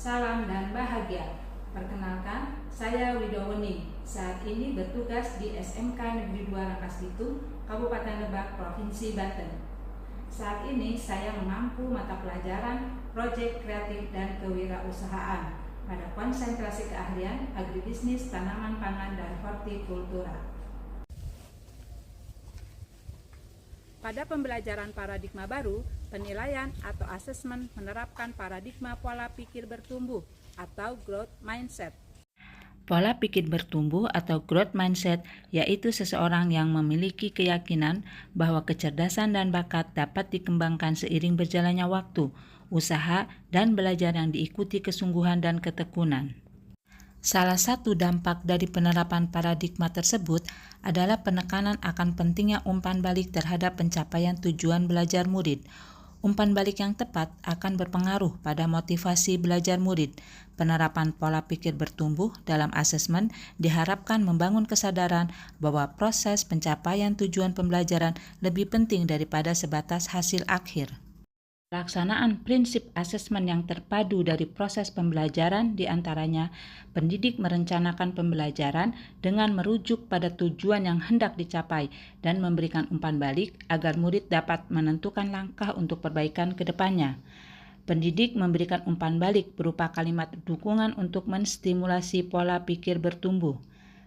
salam dan bahagia. Perkenalkan, saya Widoweni. Saat ini bertugas di SMK Negeri 2 Rangkas Bitung, Kabupaten Lebak, Provinsi Banten. Saat ini saya mengampu mata pelajaran Proyek Kreatif dan Kewirausahaan pada konsentrasi keahlian agribisnis, tanaman pangan, dan hortikultura. Pada pembelajaran paradigma baru, penilaian atau asesmen menerapkan paradigma pola pikir bertumbuh atau growth mindset. Pola pikir bertumbuh atau growth mindset yaitu seseorang yang memiliki keyakinan bahwa kecerdasan dan bakat dapat dikembangkan seiring berjalannya waktu, usaha, dan belajar yang diikuti kesungguhan dan ketekunan. Salah satu dampak dari penerapan paradigma tersebut adalah penekanan akan pentingnya umpan balik terhadap pencapaian tujuan belajar murid. Umpan balik yang tepat akan berpengaruh pada motivasi belajar murid. Penerapan pola pikir bertumbuh dalam asesmen diharapkan membangun kesadaran bahwa proses pencapaian tujuan pembelajaran lebih penting daripada sebatas hasil akhir. Pelaksanaan prinsip asesmen yang terpadu dari proses pembelajaran diantaranya pendidik merencanakan pembelajaran dengan merujuk pada tujuan yang hendak dicapai dan memberikan umpan balik agar murid dapat menentukan langkah untuk perbaikan ke depannya. Pendidik memberikan umpan balik berupa kalimat dukungan untuk menstimulasi pola pikir bertumbuh.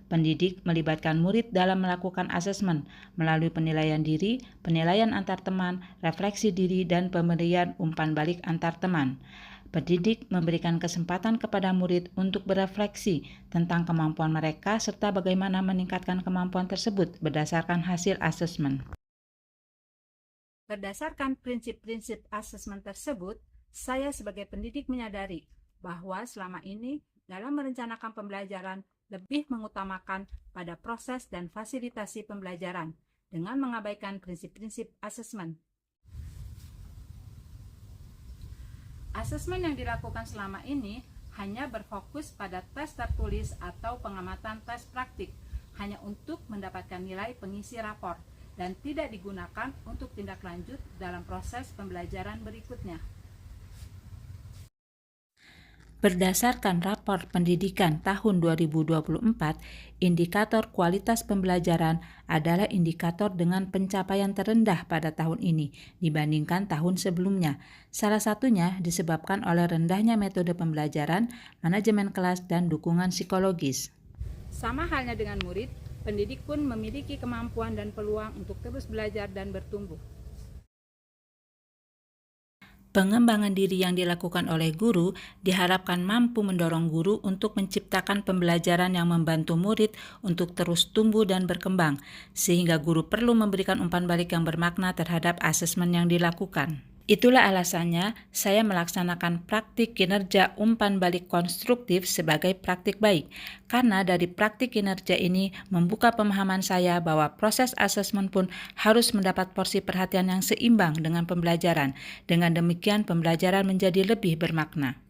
Pendidik melibatkan murid dalam melakukan asesmen melalui penilaian diri, penilaian antar teman, refleksi diri, dan pemberian umpan balik antar teman. Pendidik memberikan kesempatan kepada murid untuk berefleksi tentang kemampuan mereka serta bagaimana meningkatkan kemampuan tersebut berdasarkan hasil asesmen. Berdasarkan prinsip-prinsip asesmen tersebut, saya sebagai pendidik menyadari bahwa selama ini dalam merencanakan pembelajaran lebih mengutamakan pada proses dan fasilitasi pembelajaran dengan mengabaikan prinsip-prinsip asesmen. Asesmen yang dilakukan selama ini hanya berfokus pada tes tertulis atau pengamatan tes praktik, hanya untuk mendapatkan nilai pengisi rapor dan tidak digunakan untuk tindak lanjut dalam proses pembelajaran berikutnya. Berdasarkan rapor pendidikan tahun 2024, indikator kualitas pembelajaran adalah indikator dengan pencapaian terendah pada tahun ini dibandingkan tahun sebelumnya. Salah satunya disebabkan oleh rendahnya metode pembelajaran, manajemen kelas, dan dukungan psikologis. Sama halnya dengan murid, pendidik pun memiliki kemampuan dan peluang untuk terus belajar dan bertumbuh. Pengembangan diri yang dilakukan oleh guru diharapkan mampu mendorong guru untuk menciptakan pembelajaran yang membantu murid untuk terus tumbuh dan berkembang, sehingga guru perlu memberikan umpan balik yang bermakna terhadap asesmen yang dilakukan. Itulah alasannya saya melaksanakan praktik kinerja umpan balik konstruktif sebagai praktik baik, karena dari praktik kinerja ini membuka pemahaman saya bahwa proses asesmen pun harus mendapat porsi perhatian yang seimbang dengan pembelajaran. Dengan demikian pembelajaran menjadi lebih bermakna.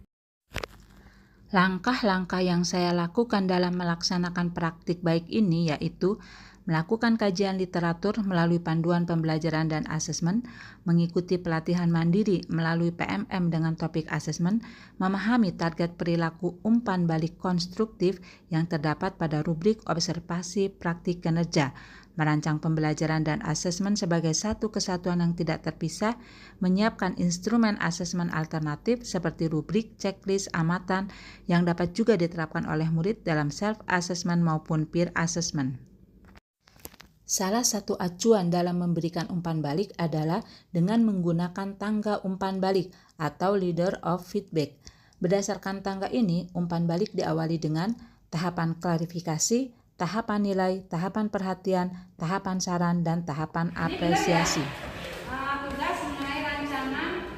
Langkah-langkah yang saya lakukan dalam melaksanakan praktik baik ini yaitu melakukan kajian literatur melalui panduan pembelajaran dan asesmen, mengikuti pelatihan mandiri melalui PMM dengan topik asesmen, memahami target perilaku umpan balik konstruktif yang terdapat pada rubrik observasi praktik kinerja, merancang pembelajaran dan asesmen sebagai satu kesatuan yang tidak terpisah, menyiapkan instrumen asesmen alternatif seperti rubrik, checklist, amatan yang dapat juga diterapkan oleh murid dalam self-assessment maupun peer assessment. Salah satu acuan dalam memberikan umpan balik adalah dengan menggunakan tangga umpan balik atau leader of feedback. Berdasarkan tangga ini, umpan balik diawali dengan tahapan klarifikasi, tahapan nilai, tahapan perhatian, tahapan saran, dan tahapan apresiasi. Tugas mengenai rancangan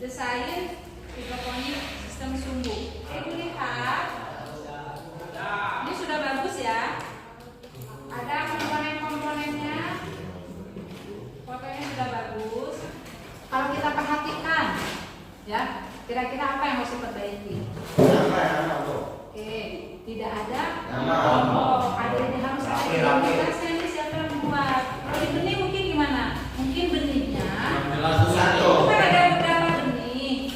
desain hidroponik sistem sumbu. Ibu lihat, ini sudah bagus ya. Ada komponen-komponennya, fotonya sudah bagus. Kalau kita perhatikan, ya, kira-kira apa yang harus diperbaiki? Oke, tidak ada. Ada ini harus ada identitasnya, ini siapa yang membuat? Kalau di benih mungkin gimana? Mungkin benihnya itu kan ada beberapa benih.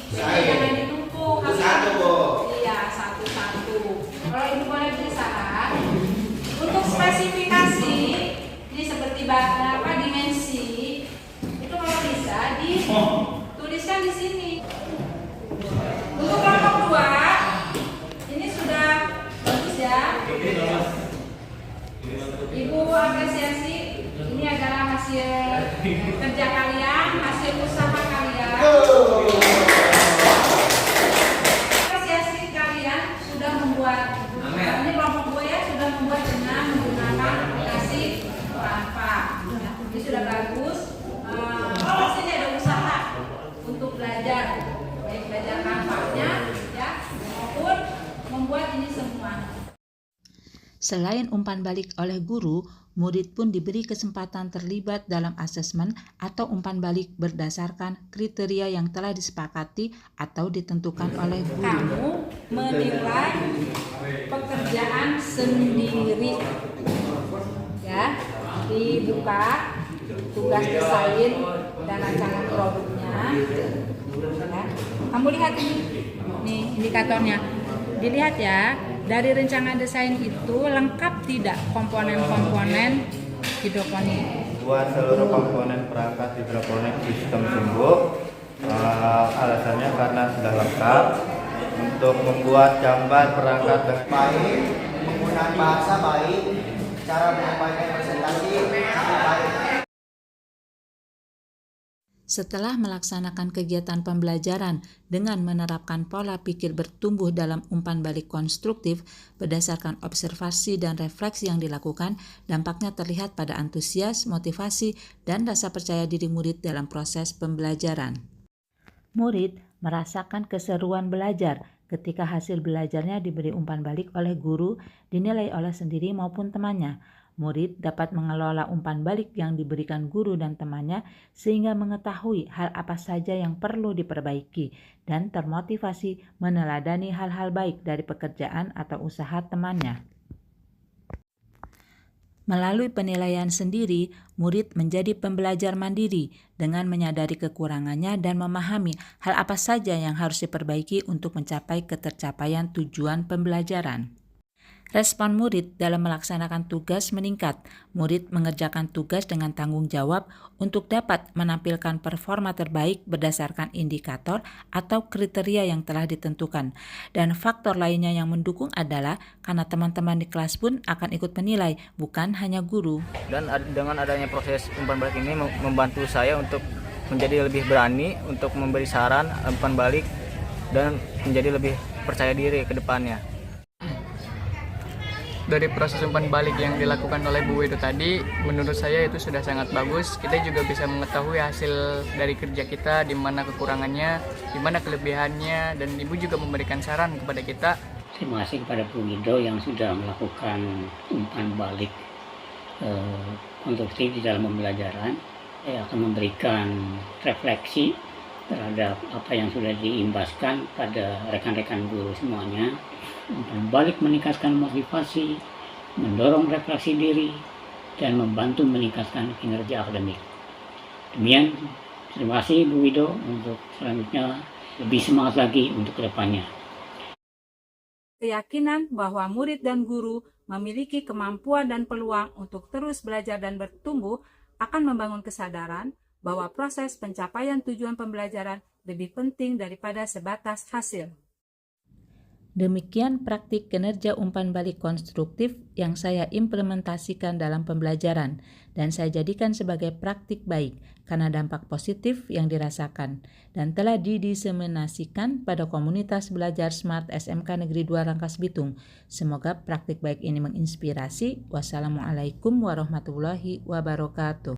Selain umpan balik oleh guru, murid pun diberi kesempatan terlibat dalam asesmen atau umpan balik berdasarkan kriteria yang telah disepakati atau ditentukan oleh guru. Kamu menilai pekerjaan sendiri, ya, dibuka tugas desain dan rancangan produknya, ya. Kamu lihat ini, nih indikatornya, dilihat ya. Dari rencangan desain itu lengkap tidak komponen-komponen hidroponik? Buat seluruh komponen perangkat hidroponik sistem sumbu, alasannya karena sudah lengkap. Untuk membuat gambar perangkat dengan baik, penggunaan bahasa baik, cara menyampaikan presentasi baik. Setelah melaksanakan kegiatan pembelajaran dengan menerapkan pola pikir bertumbuh dalam umpan balik konstruktif berdasarkan observasi dan refleksi yang dilakukan, dampaknya terlihat pada antusias, motivasi, dan rasa percaya diri murid dalam proses pembelajaran. Murid merasakan keseruan belajar ketika hasil belajarnya diberi umpan balik oleh guru, dinilai oleh sendiri maupun temannya. Murid dapat mengelola umpan balik yang diberikan guru dan temannya sehingga mengetahui hal apa saja yang perlu diperbaiki dan termotivasi meneladani hal-hal baik dari pekerjaan atau usaha temannya. Melalui penilaian sendiri, murid menjadi pembelajar mandiri dengan menyadari kekurangannya dan memahami hal apa saja yang harus diperbaiki untuk mencapai ketercapaian tujuan pembelajaran. Respon murid dalam melaksanakan tugas meningkat. Murid mengerjakan tugas dengan tanggung jawab untuk dapat menampilkan performa terbaik berdasarkan indikator atau kriteria yang telah ditentukan. Dan faktor lainnya yang mendukung adalah karena teman-teman di kelas pun akan ikut menilai, bukan hanya guru. Dan dengan adanya proses umpan balik ini membantu saya untuk menjadi lebih berani untuk memberi saran umpan balik dan menjadi lebih percaya diri ke depannya. Dari proses umpan balik yang dilakukan oleh Bu Wido tadi, menurut saya itu sudah sangat bagus. Kita juga bisa mengetahui hasil dari kerja kita, di mana kekurangannya, di mana kelebihannya, dan Ibu juga memberikan saran kepada kita. Terima kasih kepada Bu Wido yang sudah melakukan umpan balik konstruktif di dalam pembelajaran. Saya akan memberikan refleksi terhadap apa yang sudah diimbaskan pada rekan-rekan guru semuanya. Umpan balik meningkatkan motivasi, mendorong refleksi diri, dan membantu meningkatkan kinerja akademik. Demikian, terima kasih Bu Wido, untuk selanjutnya lebih semangat lagi untuk kedepannya. Keyakinan bahwa murid dan guru memiliki kemampuan dan peluang untuk terus belajar dan bertumbuh akan membangun kesadaran bahwa proses pencapaian tujuan pembelajaran lebih penting daripada sebatas hasil. Demikian praktik kinerja umpan balik konstruktif yang saya implementasikan dalam pembelajaran dan saya jadikan sebagai praktik baik karena dampak positif yang dirasakan dan telah didiseminasikan pada komunitas belajar Smart SMK Negeri 2 Rangkas Bitung. Semoga praktik baik ini menginspirasi. Wassalamualaikum warahmatullahi wabarakatuh.